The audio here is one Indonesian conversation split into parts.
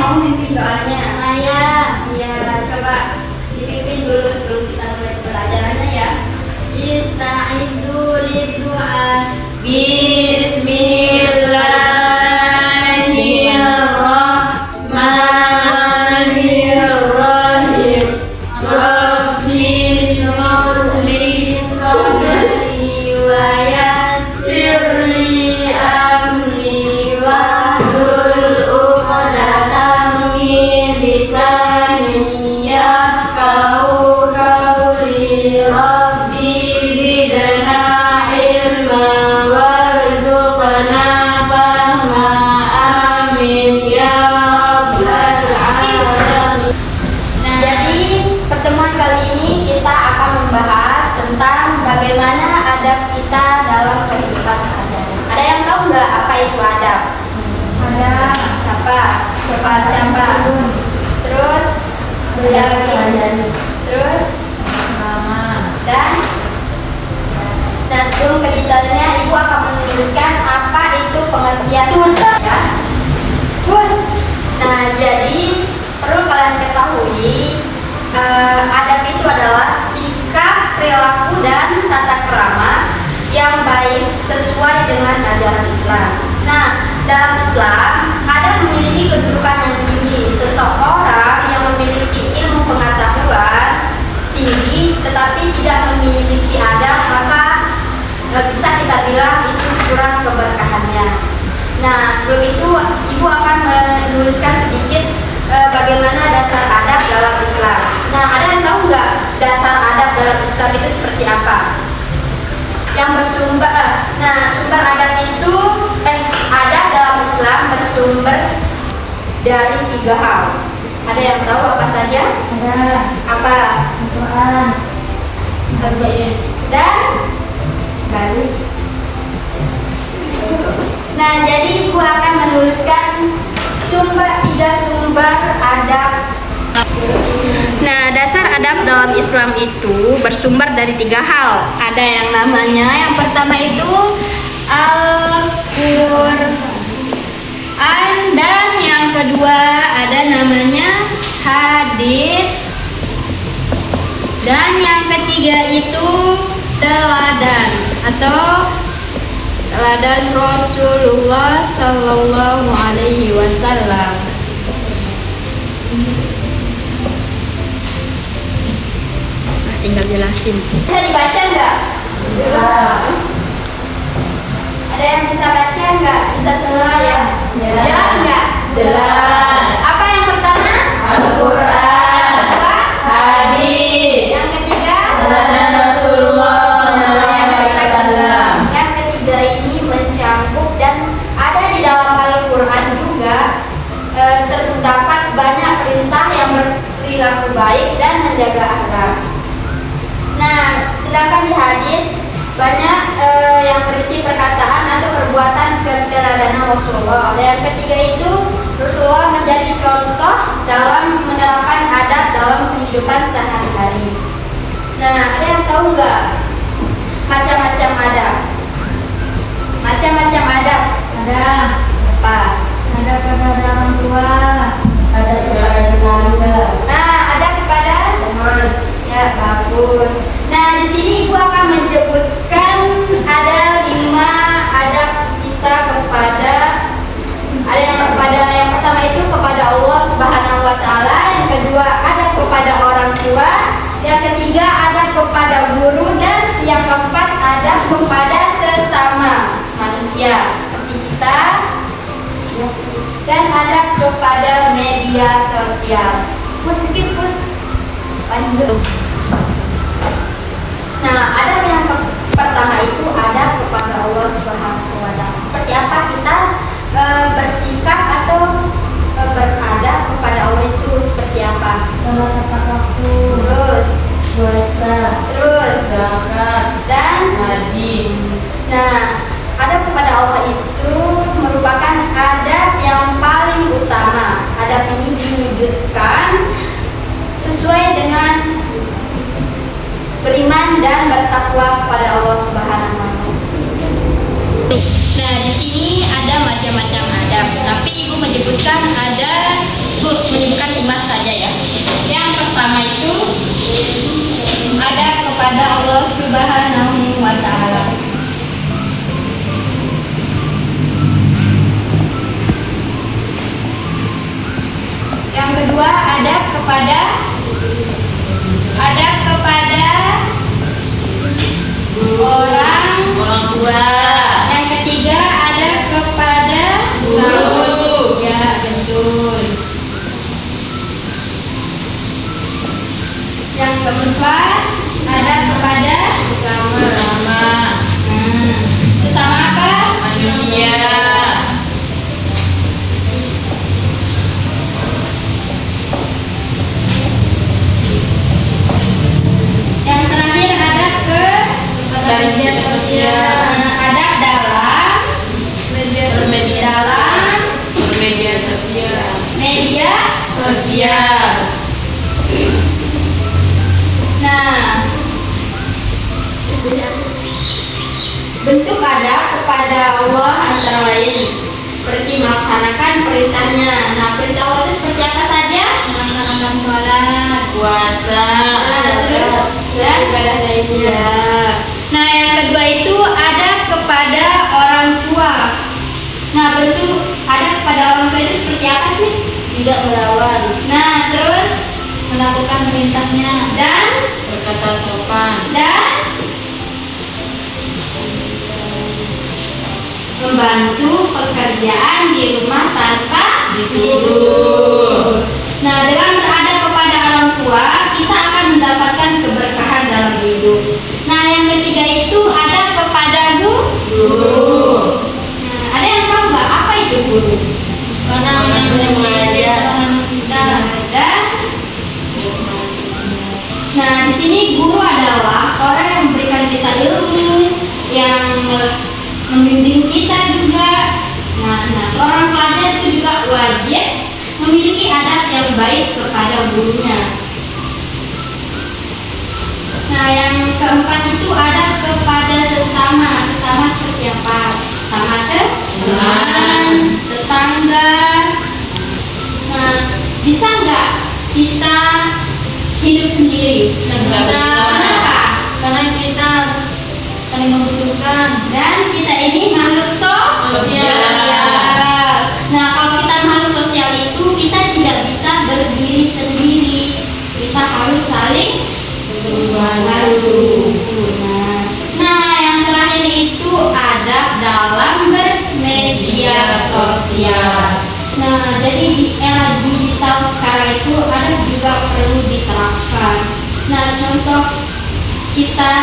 mau pimpin doanya? Saya. Iya, coba dipimpin dulu sebelum kita mulai pelajarannya ya. Istaizu liddu'a. Bismillahirrahmanirrahim. Rabbi sholli sadri wa yassirli amri wahlul 'uqdatam min lisani yafqahu qawli. Rabbi zidna ilma warzuqna fahma. Amin ya rabbal alamin. Nah, jadi pertemuan kali ini kita akan membahas tentang bagaimana adab kita dalam kehidupan sehari-hari. Ada yang tahu nggak apa itu adab? Ada Siapa? Siapa? Terus ada lagi. Terus dan nah, sebelum ke detailnya, Ibu akan menuliskan apa itu pengertian adab ya. Gus. Nah, jadi perlu kalian ketahui, adab itu adalah sikap, perilaku, dan tata krama yang baik sesuai dengan ajaran Islam. Nah, dalam Islam adab memiliki kedudukan yang tinggi. Seseorang yang memiliki ilmu pengetahuan tinggi tetapi tidak memiliki adab, maka bisa kita bilang itu kurang keberkahannya. Nah, sebelum itu Ibu akan menuliskan sedikit bagaimana dasar adab dalam Islam. Nah, ada yang tahu nggak dasar adab dalam Islam itu seperti apa? Yang bersumber, sumber adab itu adab dalam Islam bersumber dari 3 hal. Ada yang tahu apa saja? Ada Apa? Al-Quran, hadis, Dan balik. Nah, jadi Ibu akan menuliskan 3 sumber adab. Nah, dasar adab dalam Islam itu bersumber dari 3 hal. Ada yang namanya, yang pertama itu Al-Quran, dan yang kedua ada namanya hadis, dan yang ketiga itu teladan atau teladan Rasulullah Sallallahu Alaihi Wasallam. Tinggal jelasin. Bisa dibaca nggak? bisa, Ada yang bisa baca nggak? Bisa semua ya? Ya. Jelas nggak? jelas. Apa yang pertama? Al-Quran, Kedua? hadis, Yang ketiga? teladan Rasulullah SAW. Yang ketiga ini mencakup dan ada di dalam Al-Quran juga, terdapat banyak perintah yang berperilaku baik dan menjaga akhlak. Nah, sedangkan di hadis banyak yang berisi perkataan atau perbuatan keteladanan Rasulullah. Dan yang ketiga itu Rasulullah menjadi contoh dalam menerapkan adab dalam kehidupan sehari-hari. Nah, ada yang tahu nggak macam-macam adab? Macam-macam adab. Ada Apa? ada kepada orang tua, ada kepada tetangga, Nah, ada kepada teman. ya, bagus. Nah, di sini Ibu akan menyebutkan ada 5 adab kita kepada yang pertama itu kepada Allah Subhanahu wa taala, yang kedua adab kepada orang tua, yang ketiga adab kepada guru, dan yang keempat adab kepada sesama manusia seperti kita, dan adab kepada media sosial. Lanjut. Nah, adab yang pertama itu adab kepada Allah Subhanahu wa taala. Seperti apa kita bersikap atau beradab kepada Allah itu seperti apa? Sholat tepat waktu, Terus, puasa, zakat, dan haji. nah, adab kepada Allah itu merupakan adab yang paling utama. Adab ini diwujudkan sesuai dengan beriman dan bertakwa kepada Allah Subhanahu wa taala. Nah, di sini ada macam-macam adab, tapi Ibu menyebutkan ada Ibu menyebutkan 5 saja ya. Yang pertama itu adab kepada Allah Subhanahu wa Ta'ala. Yang kedua adab kepada orang tua. Yang ketiga adab kepada Guru. Ya, betul. Yang keempat adab kepada sesama apa? Manusia. Yang terakhir adab ke media sosial. Adab dalam Bermedia sosial. media. Sosial. Nah, bentuk adab kepada Allah antara lain seperti melaksanakan perintahnya. Nah, perintah Allah itu seperti apa saja? Melaksanakan sholat, Puasa. dan ibadah lainnya. Nah, yang kedua itu adab kepada orang tua. Nah, bentuk adab kepada orang tua itu seperti apa sih? Tidak melawan. Nah, terus melakukan perintahnya dan Berkata sopan. membantu pekerjaan di rumah tanpa Disuruh. Nah, dengan beradab kepada orang tua, kita akan mendapatkan keberkahan dalam hidup. Nah, yang ketiga itu adab kepada Guru. Nah, ada yang tahu nggak apa itu guru? Orang yang mengajar. Kita dan nah, di sini guru adalah orang yang memberikan kita ilmu, yang membimbing kita juga. Nah, seorang pelajar itu juga wajib memiliki adab yang baik kepada gurunya. Nah, yang keempat itu adab kepada sesama. Sesama seperti apa? Sama teman, tetangga. Nah, bisa nggak kita hidup sendiri? Nggak bisa. Kenapa? Karena kita harus saling membutuhkan dan kita ini makhluk sosial. Nah, kalau kita makhluk sosial itu kita tidak bisa berdiri sendiri. Kita harus saling membantu. Nah, yang terakhir itu adab dalam bermedia sosial. Nah, jadi di era digital sekarang itu adab juga perlu diterapkan. Nah, contoh kita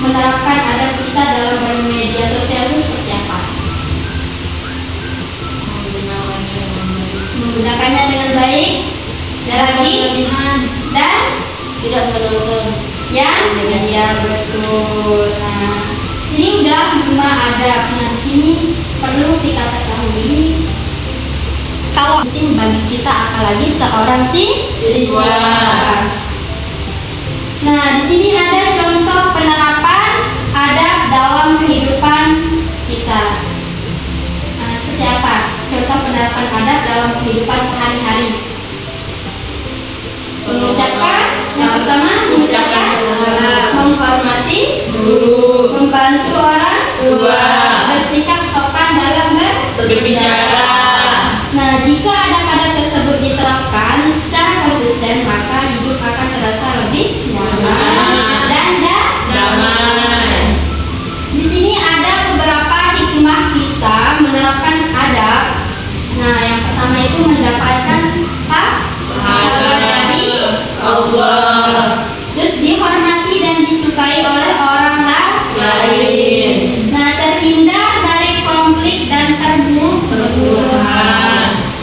menerapkan adab kita dalam bermedia sosial itu seperti apa? Menggunakannya dengan baik, dan lagi dan Tidak menonton. yang iya betul. Nah, sini udah 5 adab. Nah, di sini perlu kita ketahui kalau penting bagi kita apalagi seorang Siswa. Nah, di sini ada contoh penerapan adab dalam kehidupan kita. Nah, seperti apa? Contoh penerapan adab dalam kehidupan sehari-hari. Mengucapkan, yang pertama mengucapkan salam. menghormati Guru. membantu orang Tua. bersikap sopan dalam Berbicara. Nah, jika adab-adab tersebut diterapkan secara konsisten, maka hidup akan terasa lebih nyaman dan Damai. Di sini ada beberapa hikmah kita menerapkan adab. Nah, yang pertama itu mendapatkan pahala dari Allah. Terus dihormati dan disukai oleh orang Lain. Nah, terhindar dari konflik dan permusuhan.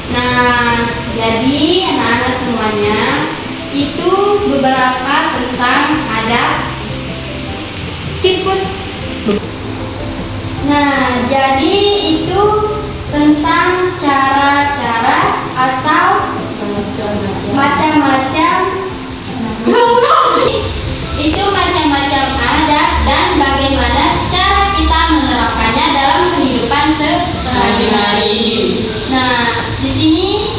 Nah, jadi anak-anak semuanya itu beberapa tentang adab. Skipus. Nah, jadi itu tentang cara-cara atau macam-macam itu macam-macam adab dan bagaimana cara kita menerapkannya dalam kehidupan sehari-hari. hari-hari. Nah, di sini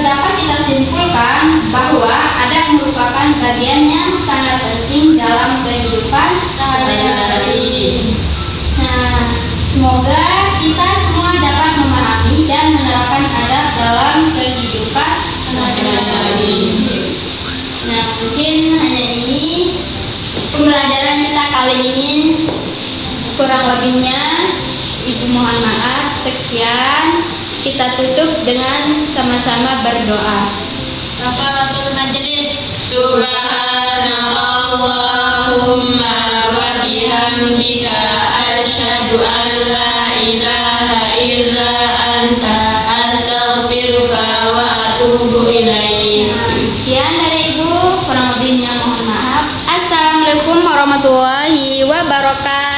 dapat kita simpulkan bahwa adat merupakan bagian yang sangat penting dalam kehidupan sehari-hari. Nah, semoga kita semua dapat memahami dan menerapkan adat dalam kehidupan sehari-hari. Nah, mungkin hanya ini pembelajaran kita kali ini. Kurang lebihnya, Ibu mohon maaf. Sekian, kita tutup dengan sama-sama berdoa. Kafaratul majelis. Subhanallahumma wa bihamdika asyhadu an la ilaha illa anta astaghfiruka wa atubu ilaik. Sekian dari Ibu, kurang lebihnya mohon maaf. Assalamualaikum warahmatullahi wabarakatuh.